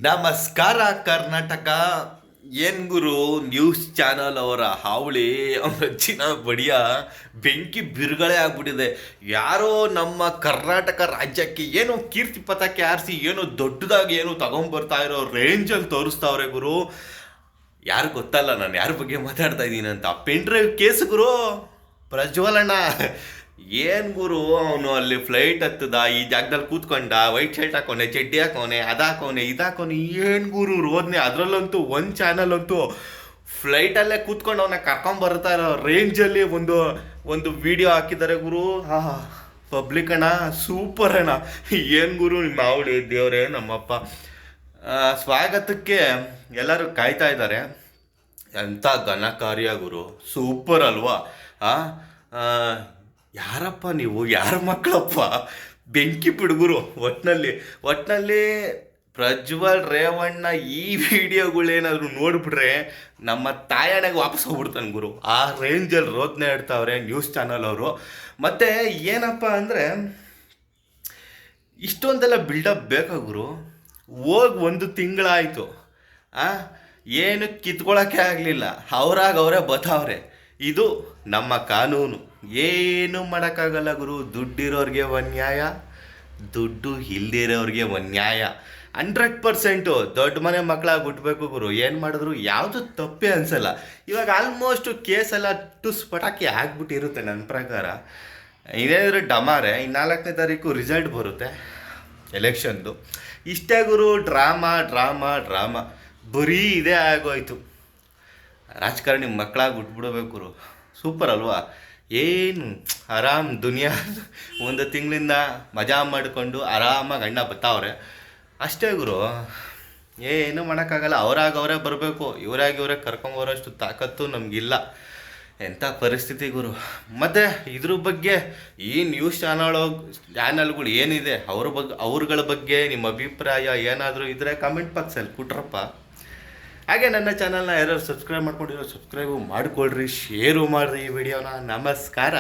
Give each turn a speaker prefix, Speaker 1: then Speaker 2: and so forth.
Speaker 1: ನಮಸ್ಕಾರ ಕರ್ನಾಟಕ. ಏನ್ ಗುರು, news channel ಅವರ ಹಾವಳಿ ಹೆಚ್ಚಿನ ಬಡಿಯ ಬೆಂಕಿ ಬಿರುಗಡೆ ಆಗ್ಬಿಟ್ಟಿದೆ. ಯಾರೋ ನಮ್ಮ ಕರ್ನಾಟಕ ರಾಜ್ಯಕ್ಕೆ ಏನೋ ಕೀರ್ತಿ ಪತಾಕೆ ಆರಿಸಿ ಏನೋ ದೊಡ್ಡದಾಗಿ ಏನೋ ತಗೊಂಡ್ಬರ್ತಾ ಇರೋ ರೇಂಜಲ್ಲಿ ತೋರಿಸ್ತಾವ್ರೆ ಗುರು. ಯಾರು ಗೊತ್ತಲ್ಲ ನಾನು ಯಾರ ಬಗ್ಗೆ ಮಾತಾಡ್ತಾ ಇದ್ದೀನಿ ಅಂತ. ಪೆನ್ ಡ್ರೈವ್ ಕೇಸ್ ಗುರು, ಪ್ರಜ್ವಲಣ್ಣ. ಏನ್ ಗುರು, ಅವನು ಅಲ್ಲಿ ಫ್ಲೈಟ್ ಹತ್ತದ, ಈ ಜಾಗದಲ್ಲಿ ಕೂತ್ಕೊಂಡ, ವೈಟ್ ಶರ್ಟ್ ಹಾಕೋನೆ, ಚಡ್ಡಿ ಹಾಕೋನೆ, ಅದಾಕೋನೆ ಇದಾಕೋನೆ. ಏನ್ ಗುರು ರೋದ್ನೆ. ಅದ್ರಲ್ಲಂತೂ ಒಂದು ಚಾನಲ್ ಅಂತೂ ಫ್ಲೈಟಲ್ಲೇ ಕೂತ್ಕೊಂಡು ಅವನ್ನ ಕರ್ಕೊಂಬರ್ತಾ ಇರೋ ರೇಂಜಲ್ಲಿ ಒಂದು ವಿಡಿಯೋ ಹಾಕಿದ್ದಾರೆ ಗುರು. ಹಾ, ಪಬ್ಲಿಕ್ ಅಣ್ಣ, ಸೂಪರ್ ಅಣ್ಣ. ಏನು ಗುರು ನಿಮ್ಮ ಅವಳಿ ದೇವ್ರೆ ನಮ್ಮಪ್ಪ. ಸ್ವಾಗತಕ್ಕೆ ಎಲ್ಲರೂ ಕಾಯ್ತಾ ಇದ್ದಾರೆ. ಎಂಥ ಘನಕಾರ್ಯ ಗುರು, ಸೂಪರ್ ಅಲ್ವಾ? ಯಾರಪ್ಪ ನೀವು, ಯಾರ ಮಕ್ಕಳಪ್ಪ? ಬೆಂಕಿ ಬಿಡುಗರು. ಒಟ್ಟಿನಲ್ಲಿ ಪ್ರಜ್ವಲ್ ರೇವಣ್ಣ ಈ ವಿಡಿಯೋಗಳೇನಾದ್ರು ನೋಡಿಬಿಟ್ರೆ ನಮ್ಮ ತಾಯಣೆಗೆ ವಾಪಸ್ ಹೋಗ್ಬಿಡ್ತಾನೆ ಗುರು. ಆ ರೇಂಜಲ್ಲಿ ರೋದನೆ ಇಡ್ತಾವ್ರೆ ನ್ಯೂಸ್ ಚಾನಲ್ ಅವರು. ಮತ್ತು ಏನಪ್ಪ ಅಂದರೆ, ಇಷ್ಟೊಂದೆಲ್ಲ ಬಿಲ್ಡಪ್ ಬೇಕಾ ಗುರು? ಹೋಗಿ 1 ತಿಂಗಳಾಯಿತು, ಏನು ಕಿತ್ಕೊಳ್ಳೋಕ್ಕೆ ಆಗಲಿಲ್ಲ. ಅವರೇ ಬತಾವ್ರೆ. ಇದು ನಮ್ಮ ಕಾನೂನು. ಏನು ಮಾಡೋಕ್ಕಾಗಲ್ಲ ಗುರು. ದುಡ್ಡಿರೋರಿಗೆ ಅನ್ಯಾಯ, ದುಡ್ಡು ಇಲ್ದಿರೋರಿಗೆ ಅನ್ಯಾಯ. 100% ದೊಡ್ಡ ಮನೆ ಮಕ್ಕಳಾಗಿ ಹುಟ್ಟಬೇಕು ಗುರು. ಏನು ಮಾಡಿದ್ರು ಯಾವುದು ತಪ್ಪೇ ಅನಿಸಲ್ಲ. ಇವಾಗ ಆಲ್ಮೋಸ್ಟ್ ಕೇಸೆಲ್ಲ ಟುಸ್ ಪಟಾಕಿ ಆಗ್ಬಿಟ್ಟಿರುತ್ತೆ ನನ್ನ ಪ್ರಕಾರ. ಇದೇನಿದ್ರು ಡಮಾರೆ. 4ನೇ ತಾರೀಕು ರಿಸಲ್ಟ್ ಬರುತ್ತೆ ಎಲೆಕ್ಷನ್ದು. ಇಷ್ಟೇ ಗುರು, ಡ್ರಾಮಾ ಬರೀ ಇದೇ ಆಗೋಯ್ತು. ರಾಜಕಾರಣಿ ಮಕ್ಕಳಾಗಿ ಹುಟ್ಬಿಡ್ಬೇಕು ಗುರು. ಸೂಪರ್ ಅಲ್ವಾ? ಏನು ಆರಾಮ್ ದುನಿಯಾ 1 ತಿಂಗಳಿಂದ ಮಜಾ ಮಾಡಿಕೊಂಡು ಆರಾಮಾಗಿ ಅಣ್ಣ ಬತ್ತಾವ್ರೆ ಅಷ್ಟೇ ಗುರು. ಏನು ಮಾಡೋಕ್ಕಾಗಲ್ಲ. ಅವರೇ ಬರಬೇಕು. ಇವರೇ ಕರ್ಕೊಂಬರೋಷ್ಟು ತಾಕತ್ತು ನಮಗಿಲ್ಲ. ಎಂಥ ಪರಿಸ್ಥಿತಿ ಗುರು. ಮತ್ತು ಇದ್ರ ಬಗ್ಗೆ ಈ ನ್ಯೂಸ್ ಚಾನಲ್ಗಳು ಏನಿದೆ ಅವ್ರಗಳ ಬಗ್ಗೆ ನಿಮ್ಮ ಅಭಿಪ್ರಾಯ ಏನಾದರೂ ಇದ್ದರೆ ಕಮೆಂಟ್ ಬಾಕ್ಸಲ್ಲಿ ಕೊಟ್ರಪ್ಪ. ಹಾಗೆ ನನ್ನ ಚಾನಲ್ನ ಯಾರು ಸಬ್ಸ್ಕ್ರೈಬ್ ಮಾಡ್ಕೊಂಡಿರೋ ಸಬ್ಸ್ಕ್ರೈಬು ಮಾಡಿಕೊಳ್ರಿ, ಶೇರು ಮಾಡಿರಿ ಈ ವಿಡಿಯೋನ. ನಮಸ್ಕಾರ.